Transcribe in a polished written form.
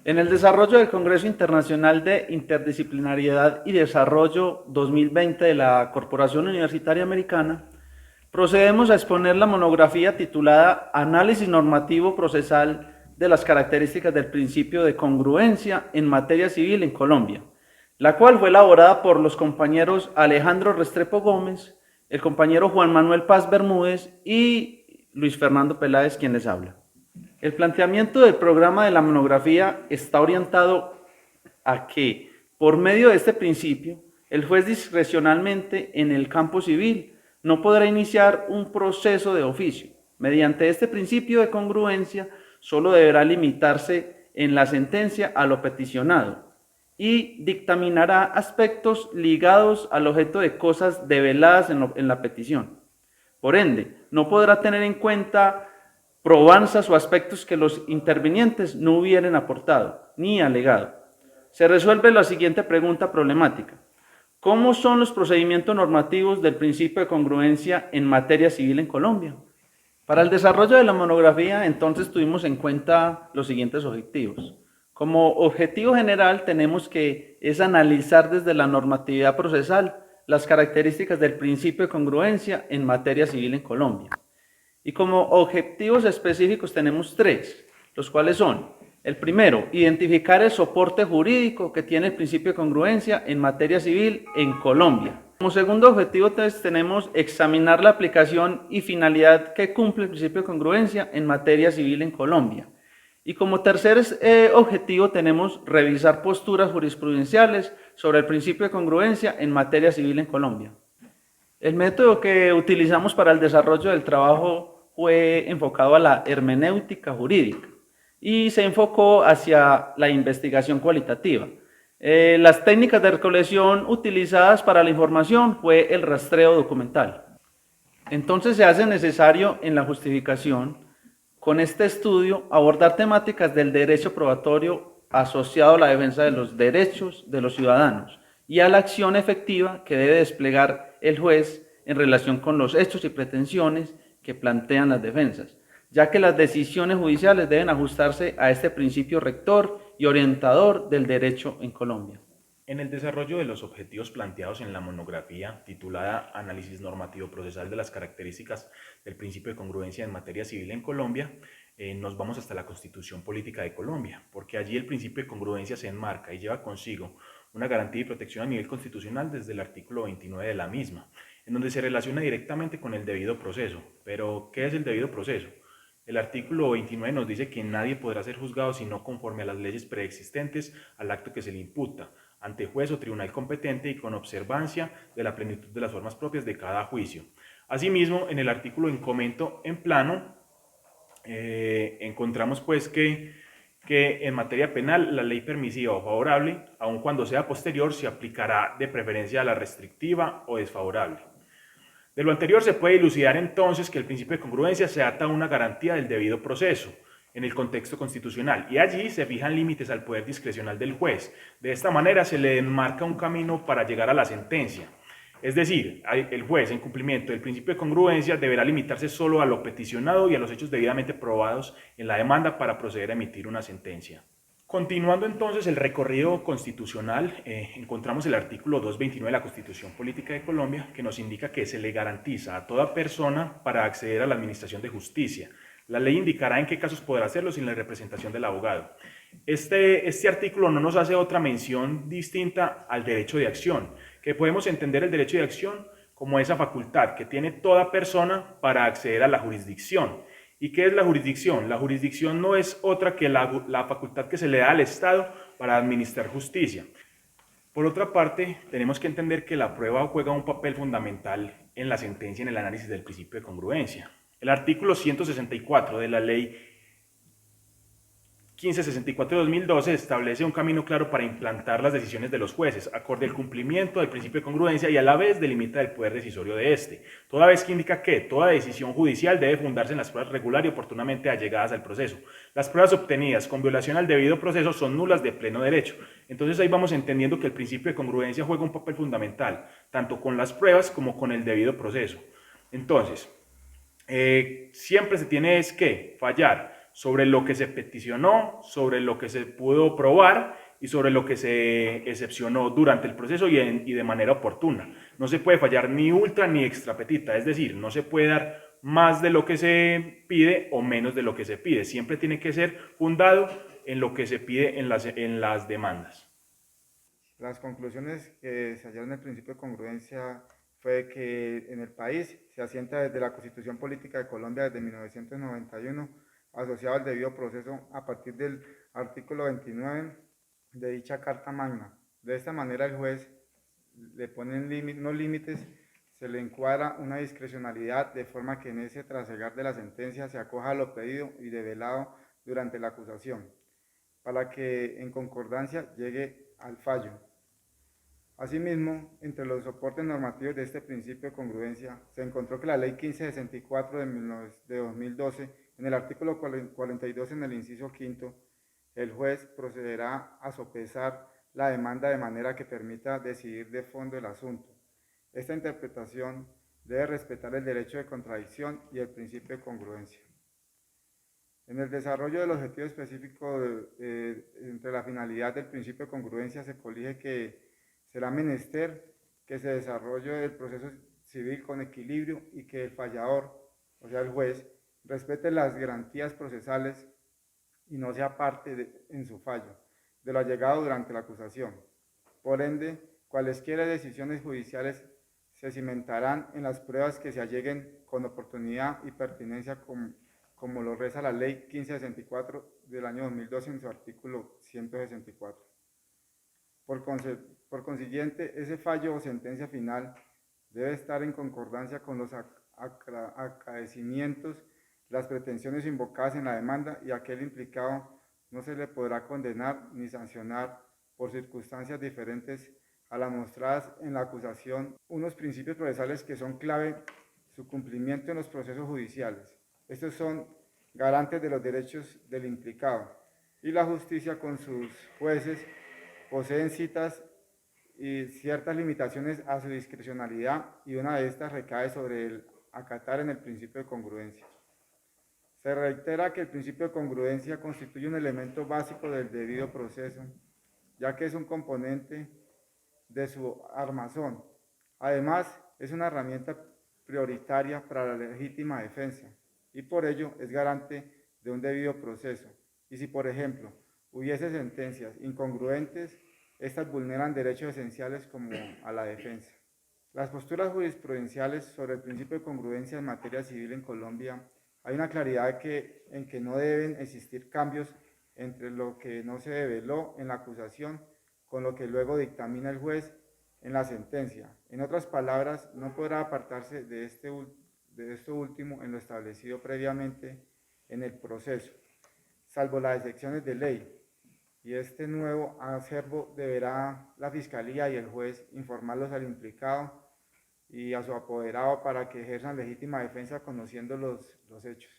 En el desarrollo del Congreso Internacional de Interdisciplinariedad y Desarrollo 2020 de la Corporación Universitaria Americana, procedemos a exponer la monografía titulada Análisis normativo procesal de las características del principio de congruencia en materia civil en Colombia, la cual fue elaborada por los compañeros Alejandro Restrepo Gómez, el compañero Juan Manuel Paz Bermúdez y Luis Fernando Peláez, quien les habla. El planteamiento del programa de la monografía está orientado a que, por medio de este principio, el juez discrecionalmente en el campo civil no podrá iniciar un proceso de oficio. Mediante este principio de congruencia, solo deberá limitarse en la sentencia a lo peticionado y dictaminará aspectos ligados al objeto de cosas develadas en la petición. Por ende, no podrá tener en cuenta probanzas o aspectos que los intervinientes no hubieran aportado ni alegado. Se resuelve la siguiente pregunta problemática. ¿Cómo son los procedimientos normativos del principio de congruencia en materia civil en Colombia? Para el desarrollo de la monografía, entonces, tuvimos en cuenta los siguientes objetivos. Como objetivo general, tenemos que es analizar desde la normatividad procesal las características del principio de congruencia en materia civil en Colombia. Y como objetivos específicos tenemos tres, los cuales son: el primero, identificar el soporte jurídico que tiene el principio de congruencia en materia civil en Colombia. Como segundo objetivo, entonces, tenemos examinar la aplicación y finalidad que cumple el principio de congruencia en materia civil en Colombia. Y como tercer objetivo tenemos revisar posturas jurisprudenciales sobre el principio de congruencia en materia civil en Colombia. El método que utilizamos para el desarrollo del trabajo fue enfocado a la hermenéutica jurídica y se enfocó hacia la investigación cualitativa. Las técnicas de recolección utilizadas para la información fue el rastreo documental. Entonces se hace necesario en la justificación, con este estudio, abordar temáticas del derecho probatorio asociado a la defensa de los derechos de los ciudadanos y a la acción efectiva que debe desplegar el juez en relación con los hechos y pretensiones que plantean las defensas, ya que las decisiones judiciales deben ajustarse a este principio rector y orientador del derecho en Colombia. En el desarrollo de los objetivos planteados en la monografía titulada Análisis normativo procesal de las características del principio de congruencia en materia civil en Colombia, nos vamos hasta la Constitución Política de Colombia, porque allí el principio de congruencia se enmarca y lleva consigo una garantía y protección a nivel constitucional desde el artículo 29 de la misma, en donde se relaciona directamente con el debido proceso. Pero, ¿qué es el debido proceso? El artículo 29 nos dice que nadie podrá ser juzgado sino conforme a las leyes preexistentes al acto que se le imputa, ante juez o tribunal competente y con observancia de la plenitud de las formas propias de cada juicio. Asimismo, en el artículo en comento en plano, encontramos pues que en materia penal la ley permisiva o favorable, aun cuando sea posterior, se aplicará de preferencia a la restrictiva o desfavorable. De lo anterior se puede dilucidar entonces que el principio de congruencia se ata a una garantía del debido proceso en el contexto constitucional y allí se fijan límites al poder discrecional del juez. De esta manera se le enmarca un camino para llegar a la sentencia. Es decir, el juez, en cumplimiento del principio de congruencia, deberá limitarse solo a lo peticionado y a los hechos debidamente probados en la demanda para proceder a emitir una sentencia. Continuando entonces el recorrido constitucional, encontramos el artículo 229 de la Constitución Política de Colombia, que nos indica que se le garantiza a toda persona para acceder a la administración de justicia. La ley indicará en qué casos podrá hacerlo sin la representación del abogado. Este artículo no nos hace otra mención distinta al derecho de acción, que podemos entender el derecho de acción como esa facultad que tiene toda persona para acceder a la jurisdicción. ¿Y qué es la jurisdicción? La jurisdicción no es otra que la facultad que se le da al Estado para administrar justicia. Por otra parte, tenemos que entender que la prueba juega un papel fundamental en la sentencia en el análisis del principio de congruencia. El artículo 164 de la Ley 1564 de 2012 establece un camino claro para implantar las decisiones de los jueces, acorde al cumplimiento del principio de congruencia y a la vez delimita el poder decisorio de este, toda vez que indica que toda decisión judicial debe fundarse en las pruebas regular y oportunamente allegadas al proceso. Las pruebas obtenidas con violación al debido proceso son nulas de pleno derecho. Entonces ahí vamos entendiendo que el principio de congruencia juega un papel fundamental, tanto con las pruebas como con el debido proceso. Entonces, siempre se tiene que fallar sobre lo que se peticionó, sobre lo que se pudo probar y sobre lo que se excepcionó durante el proceso y de manera oportuna. No se puede fallar ni ultra ni extra petita, es decir, no se puede dar más de lo que se pide o menos de lo que se pide. Siempre tiene que ser fundado en lo que se pide en las demandas. Las conclusiones que se hallaron en el principio de congruencia fue que en el país se asienta desde la Constitución Política de Colombia desde 1991, asociado al debido proceso a partir del artículo 29 de dicha Carta Magna. De esta manera el juez le pone unos límites, se le encuadra una discrecionalidad de forma que en ese trasegar de la sentencia se acoja a lo pedido y develado durante la acusación, para que en concordancia llegue al fallo. Asimismo, entre los soportes normativos de este principio de congruencia, se encontró que la Ley 1564 de 2012, en el artículo 42 en el inciso quinto, el juez procederá a sopesar la demanda de manera que permita decidir de fondo el asunto. Esta interpretación debe respetar el derecho de contradicción y el principio de congruencia. En el desarrollo del objetivo específico entre la finalidad del principio de congruencia se colige que será menester que se desarrolle el proceso civil con equilibrio y que el fallador, o sea el juez, respete las garantías procesales y no sea parte en su fallo de lo allegado durante la acusación. Por ende, cualesquiera decisiones judiciales se cimentarán en las pruebas que se alleguen con oportunidad y pertinencia como lo reza la Ley 1564 del año 2012 en su artículo 164. Por consiguiente, ese fallo o sentencia final debe estar en concordancia con los acaecimientos, las pretensiones invocadas en la demanda y aquel implicado no se le podrá condenar ni sancionar por circunstancias diferentes a las mostradas en la acusación unos principios procesales que son clave su cumplimiento en los procesos judiciales. Estos son garantes de los derechos del implicado y la justicia con sus jueces poseen citas y ciertas limitaciones a su discrecionalidad y una de estas recae sobre el acatar en el principio de congruencia. Se reitera que el principio de congruencia constituye un elemento básico del debido proceso, ya que es un componente de su armazón. Además, es una herramienta prioritaria para la legítima defensa y por ello es garante de un debido proceso. Y si, por ejemplo, hubiese sentencias incongruentes, estas vulneran derechos esenciales como a la defensa. Las posturas jurisprudenciales sobre el principio de congruencia en materia civil en Colombia, hay una claridad en que no deben existir cambios entre lo que no se develó en la acusación con lo que luego dictamina el juez en la sentencia. En otras palabras, no podrá apartarse de esto último en lo establecido previamente en el proceso, salvo las excepciones de ley. Y este nuevo acervo deberá la Fiscalía y el juez informarlos al implicado y a su apoderado para que ejerzan legítima defensa conociendo los hechos.